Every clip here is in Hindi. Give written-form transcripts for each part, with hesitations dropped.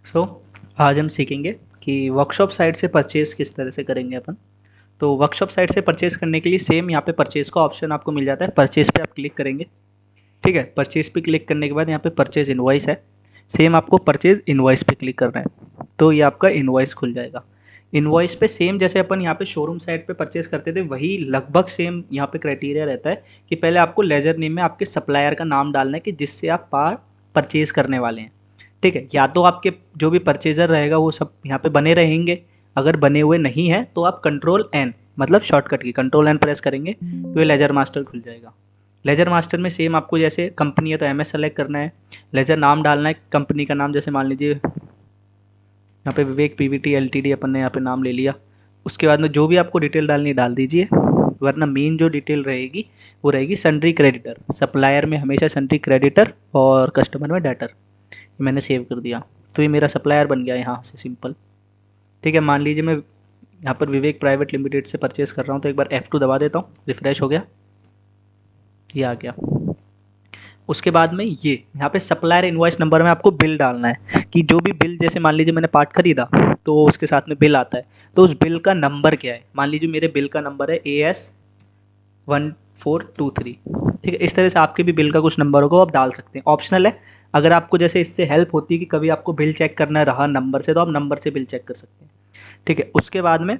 सो आज हम सीखेंगे कि वर्कशॉप साइट से परचेज़ किस तरह से करेंगे अपन। तो वर्कशॉप साइट से परचेज़ करने के लिए सेम यहाँ पे परचेज़ का ऑप्शन आपको मिल जाता है। परचेज़ पे आप क्लिक करेंगे, ठीक है। परचेज़ पे क्लिक करने के बाद यहाँ पे परचेज़ इनवॉइस है। सेम आपको परचेज़ इनवॉइस पे क्लिक करना है, तो ये आपका इनवॉइस खुल जाएगा। इनवॉइस पे सेम जैसे अपन यहाँ पे शोरूम साइट पे परचेज़ करते थे, वही लगभग सेम यहाँ पे क्राइटेरिया रहता है कि पहले आपको लेजर नेम में आपके सप्लायर का नाम डालना है कि जिससे आप परचेज़ करने वाले हैं, ठीक है। या तो आपके जो भी परचेज़र रहेगा वो सब यहाँ पे बने रहेंगे, अगर बने हुए नहीं हैं तो आप कंट्रोल एन मतलब शॉर्टकट की कंट्रोल एन प्रेस करेंगे तो ये लेजर मास्टर खुल जाएगा। लेजर मास्टर में सेम आपको जैसे कंपनी है तो एमएस सेलेक्ट करना है, लेजर नाम डालना है कंपनी का नाम, जैसे मान लीजिए यहाँ पे विवेक पीवीटी एलटीडी अपन ने यहाँ पे नाम ले लिया। उसके बाद में जो भी आपको डिटेल डालनी डाल दीजिए, वरना मेन जो डिटेल रहेगी वो रहेगी सन्ड्री क्रेडिटर। सप्लायर में हमेशा सन्ड्री क्रेडिटर और कस्टमर में डेटर। मैंने सेव कर दिया तो ये मेरा सप्लायर बन गया यहाँ से सिंपल, ठीक है। मान लीजिए मैं यहाँ पर विवेक प्राइवेट लिमिटेड से परचेज़ कर रहा हूँ तो एक बार F2 दबा देता हूँ, रिफ्रेश हो गया, ये आ गया। उसके बाद में ये यहाँ पे सप्लायर इनवॉइस नंबर में आपको बिल डालना है कि जो भी बिल, जैसे मान लीजिए मैंने पार्ट खरीदा तो उसके साथ में बिल आता है, तो उस बिल का नंबर क्या है। मान लीजिए मेरे बिल का नंबर है AS1423, ठीक है। इस तरह से आपके भी बिल का कुछ नंबर होगा, वो आप डाल सकते हैं, ऑप्शनल है। अगर आपको जैसे इससे हेल्प होती है कि कभी आपको बिल चेक करना रहा नंबर से, तो आप नंबर से बिल चेक कर सकते हैं, ठीक है। उसके बाद में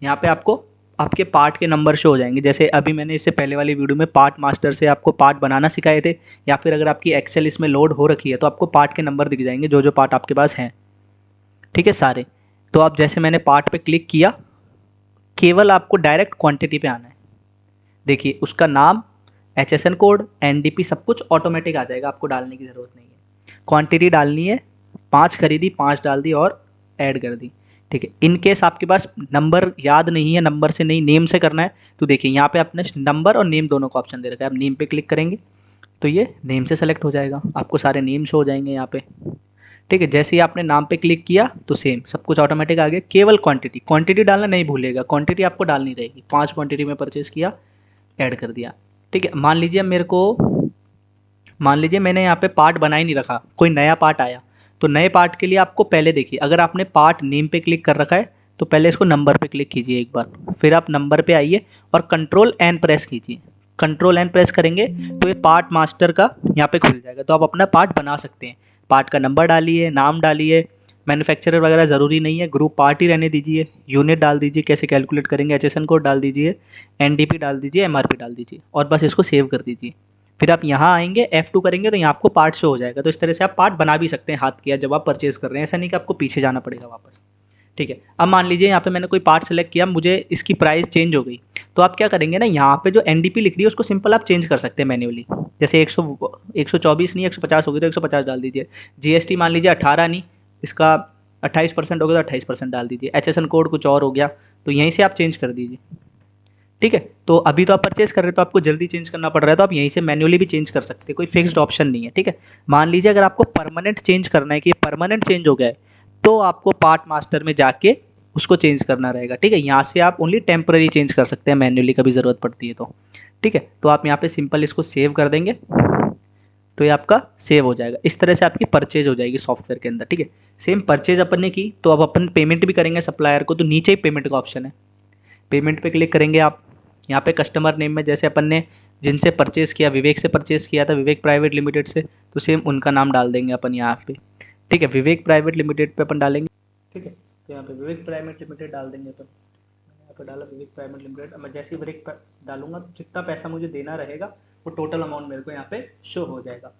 यहाँ पे आपको आपके पार्ट के नंबर शो हो जाएंगे। जैसे अभी मैंने इससे पहले वाली वीडियो में पार्ट मास्टर से आपको पार्ट बनाना सिखाए थे, या फिर अगर आपकी एक्सेल इसमें लोड हो रखी है तो आपको पार्ट के नंबर दिख जाएंगे जो जो पार्ट आपके पास हैं, ठीक है, सारे। तो आप जैसे मैंने पार्ट पे क्लिक किया, केवल आपको डायरेक्ट क्वांटिटी पे आना है। देखिए उसका नाम, HSN कोड, NDP सब कुछ ऑटोमेटिक आ जाएगा, आपको डालने की ज़रूरत नहीं है। क्वांटिटी डालनी है, 5 खरीदी, 5 डाल दी और ऐड कर दी, ठीक है। इन केस आपके पास नंबर याद नहीं है, नंबर से नहीं नेम से करना है, तो देखिए यहाँ पे आपने नंबर और नेम दोनों का ऑप्शन दे रखा है। आप नेम पे क्लिक करेंगे तो ये नेम से सेलेक्ट हो जाएगा, आपको सारे नेम शो हो जाएंगे यहाँ पे, ठीक है। जैसे ही आपने नाम पे क्लिक किया तो सेम सब कुछ ऑटोमेटिक आ गया। केवल क्वांटिटी क्वांटिटी डालना नहीं भूलेगा, क्वांटिटी आपको डालनी रहेगी। 5 क्वांटिटी में परचेज़ किया, ऐड कर दिया, ठीक है। मान लीजिए मैंने यहाँ पे पार्ट बना ही नहीं रखा, कोई नया पार्ट आया, तो नए पार्ट के लिए आपको पहले देखिए, अगर आपने पार्ट नेम पे क्लिक कर रखा है तो पहले इसको नंबर पे क्लिक कीजिए एक बार, फिर आप नंबर पे आइए और कंट्रोल एन प्रेस कीजिए। कंट्रोल एन प्रेस करेंगे तो ये पार्ट मास्टर का यहाँ पे खुल जाएगा, तो आप अपना पार्ट बना सकते हैं। पार्ट का नंबर डालिए, नाम डालिए, मैन्युफैक्चरर वगैरह ज़रूरी नहीं है, ग्रुप पार्ट ही रहने दीजिए, यूनिट डाल दीजिए, कैसे कैलकुलेट करेंगे, HSN कोड डाल दीजिए, NDP डाल दीजिए, MRP डाल दीजिए और बस इसको सेव कर दीजिए। फिर आप यहाँ आएंगे, F2 करेंगे तो यहाँ आपको पार्ट शो हो जाएगा। तो इस तरह से आप पार्ट बना भी सकते हैं हाथ किया जब आप परचेज कर रहे हैं, ऐसा नहीं कि आपको पीछे जाना पड़ेगा वापस, ठीक है। अब मान लीजिए यहाँ पे मैंने कोई पार्ट सेलेक्ट किया, मुझे इसकी प्राइस चेंज हो गई, तो आप क्या करेंगे ना, यहाँ पे जो NDP लिख रही है उसको सिंपल आप चेंज कर सकते हैं मैन्युअली। जैसे 124 नहीं 150 होगी तो 150 डाल दीजिए। GST मान लीजिए 18 नहीं, इसका 28% हो गया तो 28% डाल दीजिए। HSN कोड कुछ और हो गया तो यहीं से आप चेंज कर दीजिए, ठीक है। तो अभी तो आप परचेज कर रहे हो तो आपको जल्दी चेंज करना पड़ रहा है, तो आप यहीं से मैन्युअली भी चेंज कर सकते हैं, कोई फिक्स्ड ऑप्शन नहीं है, ठीक है। मान लीजिए अगर आपको परमानेंट चेंज करना है कि ये परमानेंट चेंज हो गया है, तो आपको पार्ट मास्टर में जाके उसको चेंज करना रहेगा, ठीक है। यहाँ से आप ओनली टेम्पररी चेंज कर सकते हैं मैन्युअली, कभी ज़रूरत पड़ती है तो, ठीक है। तो आप यहाँ पे सिंपल इसको सेव कर देंगे तो ये आपका सेव हो जाएगा। इस तरह से आपकी परचेज हो जाएगी सॉफ्टवेयर के अंदर, ठीक है। सेम परचेज अपन ने की तो अब अपन पेमेंट भी करेंगे सप्लायर को, तो नीचे ही पेमेंट का ऑप्शन है, पेमेंट पे क्लिक करेंगे आप। यहाँ पे कस्टमर नेम में जैसे अपन ने जिनसे परचेज़ किया, विवेक से परचेज़ किया था, विवेक प्राइवेट लिमिटेड से, तो सेम उनका नाम डाल देंगे अपन यहाँ पे, ठीक है। विवेक प्राइवेट लिमिटेड पे अपन डालेंगे, ठीक है। तो यहाँ पे विवेक प्राइवेट लिमिटेड डाल देंगे अपन। मैंने यहाँ पे डाला विवेक प्राइवेट लिमिटेड। अब मैं जैसे ही विवेक डालूंगा तो जितना पैसा मुझे देना रहेगा वो टोटल अमाउंट मेरे को यहाँ पे शो हो जाएगा।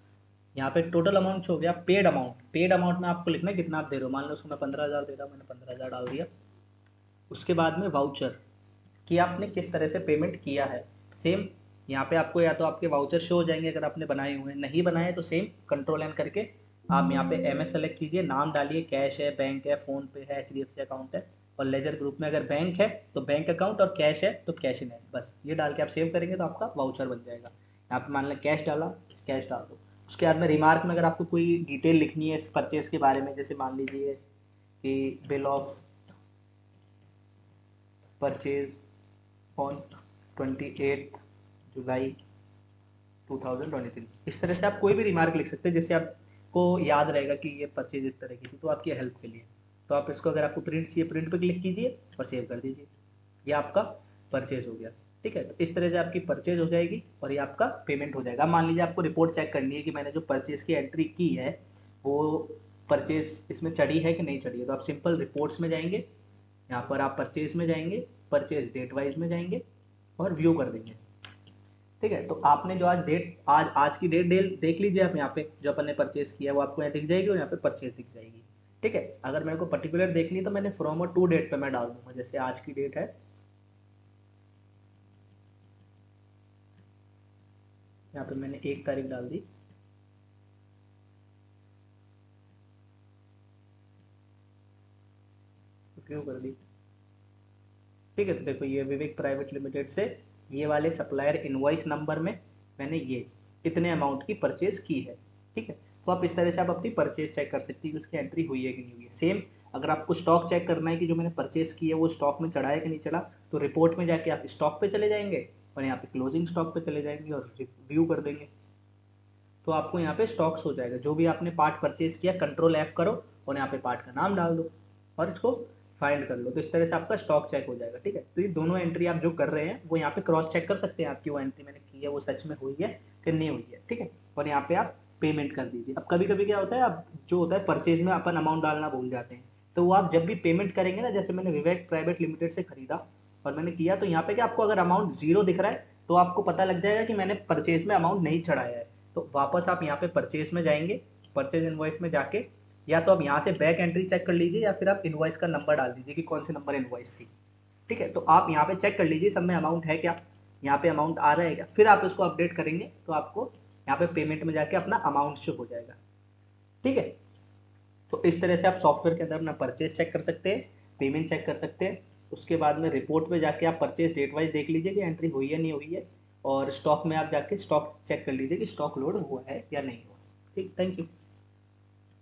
यहाँ पे टोटल अमाउंट शो हो गया। पेड अमाउंट, पेड अमाउंट में आपको लिखना है कितना आप दे रहे हो। मान लो उसको मैं 15,000 दे रहा हूँ, मैंने 15,000 डाल दिया। उसके बाद में वाउचर कि आपने किस तरह से पेमेंट किया है, सेम यहाँ पे आपको या तो आपके वाउचर शो हो जाएंगे अगर आपने बनाए हुए हैं, नहीं बनाए तो सेम कंट्रोल एन करके आप यहाँ पे MS सेलेक्ट कीजिए, नाम डालिए, कैश है, बैंक है, फ़ोन पे है, HDFC अकाउंट है, और लेजर ग्रुप में अगर बैंक है तो बैंक अकाउंट और कैश है तो कैश इन है, बस ये डाल के आप सेव करेंगे तो आपका वाउचर बन जाएगा। यहाँ पे मान लें कैश डाला, कैश डाल दो। उसके बाद में रिमार्क में अगर आपको कोई डिटेल लिखनी है इस परचेज के बारे में, जैसे मान लीजिए कि बिल ऑफ परचेज ऑन 28 जुलाई 2023, इस तरह से आप कोई भी रिमार्क लिख सकते हैं जिससे आप आपको याद रहेगा कि ये परचेज इस तरह की थी, तो आपकी हेल्प के लिए। तो आप इसको, अगर आपको प्रिंट चाहिए, प्रिंट पे क्लिक कीजिए और सेव कर दीजिए। ये आपका परचेज हो गया। ठीक है, तो इस तरह से आपकी परचेज हो जाएगी और ये आपका पेमेंट हो जाएगा। मान लीजिए आपको रिपोर्ट चेक करनी है कि मैंने जो परचेज की एंट्री की है वो परचेज इसमें चढ़ी है कि नहीं चढ़ी है, तो आप सिंपल रिपोर्ट्स में जाएंगे, यहाँ पर आप परचेज में जाएंगे, परचेज डेट वाइज में जाएंगे और व्यू कर देंगे। ठीक है, तो आपने जो आज डेट, आज की डेट देख लीजिए आप, यहाँ पे जो अपन ने परचेज किया है वो आपको यहाँ दिख जाएगी और यहाँ पे परचेज दिख जाएगी। ठीक है, अगर मेरे को पर्टिकुलर देखनी तो मैंने फ्रॉम और टू डेट पे मैं डाल दूंगा। जैसे आज की डेट है, यहाँ पे मैंने 1 तारीख डाल दी, व्यू कर दी। ठीक है, तो देखो ये विवेक प्राइवेट लिमिटेड से ये वाले सप्लायर इनवॉइस नंबर में मैंने ये इतने अमाउंट की परचेज की है। ठीक है, तो आप इस तरह से आप अपनी परचेज चेक कर सकती है कि उसकी एंट्री हुई है कि नहीं हुई है। सेम अगर आपको स्टॉक चेक करना है कि जो मैंने परचेज की है वो स्टॉक में चढ़ा है कि नहीं चढ़ा, तो रिपोर्ट में जाके आप स्टॉक पे चले जाएंगे और यहाँ पे क्लोजिंग स्टॉक पे चले जाएंगे और व्यू कर देंगे। तो आपको यहाँ पे स्टॉक्स हो जाएगा। जो भी आपने पार्ट परचेज किया, कंट्रोल F करो और यहाँ पे पार्ट का नाम डाल दो और इसको फाइंड कर लो। तो इस तरह से आपका स्टॉक चेक हो जाएगा। ठीक है, तो ये दोनों एंट्री आप जो कर रहे हैं वो यहाँ पे क्रॉस चेक कर सकते हैं, आपकी वो एंट्री मैंने की है वो सच में हुई है कि नहीं हुई है। ठीक है, और यहाँ पे आप पेमेंट कर दीजिए। अब कभी कभी क्या होता है, अब जो होता है परचेज में अपन अमाउंट डालना भूल जाते हैं, तो वो आप जब भी पेमेंट करेंगे ना, जैसे मैंने विवेक प्राइवेट लिमिटेड से खरीदा और मैंने किया, तो यहाँ पे क्या आपको अगर अमाउंट जीरो दिख रहा है तो आपको पता लग जाएगा कि मैंने परचेज में अमाउंट नहीं चढ़ाया है। तो वापस आप यहाँ पे परचेज में जाएंगे, परचेज इनवॉइस में जाके या तो आप यहाँ से बैक एंट्री चेक कर लीजिए या फिर आप इनवॉइस का नंबर डाल दीजिए कि कौन से नंबर इनवॉइस थी। ठीक है, तो आप यहाँ पे चेक कर लीजिए सब में अमाउंट है क्या, यहाँ पे अमाउंट आ रहा है क्या, फिर आप इसको अपडेट करेंगे तो आपको यहाँ पे पेमेंट में जाके अपना अमाउंट शो हो जाएगा। ठीक है, तो इस तरह से आप सॉफ्टवेयर के अंदर अपना परचेज चेक कर सकते हैं, पेमेंट चेक कर सकते हैं। उसके बाद में रिपोर्ट में जाके आप परचेज डेट वाइज देख लीजिए कि एंट्री हुई है नहीं हुई है, और स्टॉक में आप जाके स्टॉक चेक कर लीजिए कि स्टॉक लोड हुआ है या नहीं हुआ। ठीक, थैंक यू।